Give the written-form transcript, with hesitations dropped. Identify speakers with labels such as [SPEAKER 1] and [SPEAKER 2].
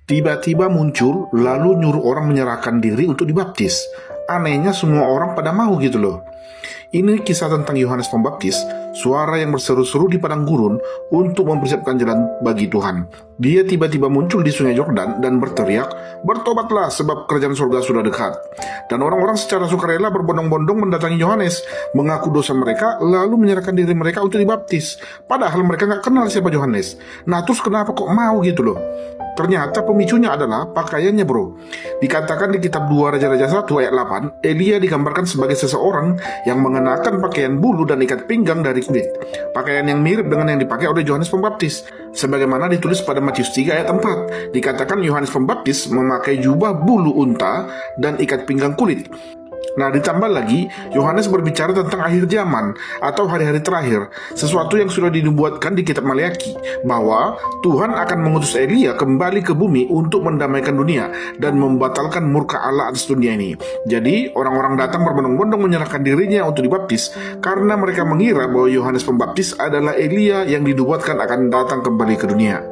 [SPEAKER 1] Tiba-tiba muncul, lalu nyuruh orang menyerahkan diri untuk dibaptis. Anehnya semua orang pada mau gitu loh. Ini kisah tentang Yohanes Pembaptis, suara yang berseru-seru di padang gurun untuk mempersiapkan jalan bagi Tuhan. Dia tiba-tiba muncul di sungai Yordan dan berteriak, "Bertobatlah sebab kerajaan surga sudah dekat." Dan orang-orang secara sukarela berbondong-bondong mendatangi Yohanes, mengaku dosa mereka, lalu menyerahkan diri mereka untuk dibaptis. Padahal mereka nggak kenal siapa Yohanes. Nah terus kenapa kok mau gitu loh? Ternyata pemicunya adalah pakaiannya bro. Dikatakan di kitab 2 Raja-Raja 1 ayat 8, Elia digambarkan sebagai seseorang yang mengenakan pakaian bulu dan ikat pinggang dari kulit. Pakaian yang mirip dengan yang dipakai oleh Yohanes Pembaptis. Sebagaimana ditulis pada Matius 3 ayat 4, dikatakan Yohanes Pembaptis memakai jubah bulu unta dan ikat pinggang kulit. Nah ditambah lagi, Yohanes berbicara tentang akhir zaman atau hari-hari terakhir, sesuatu yang sudah dinubuatkan di kitab Maleakhi, bahwa Tuhan akan mengutus Elia kembali ke bumi untuk mendamaikan dunia dan membatalkan murka Allah atas dunia ini. Jadi orang-orang datang berbondong-bondong menyerahkan dirinya untuk dibaptis karena mereka mengira bahwa Yohanes Pembaptis adalah Elia yang dinubuatkan akan datang kembali ke dunia.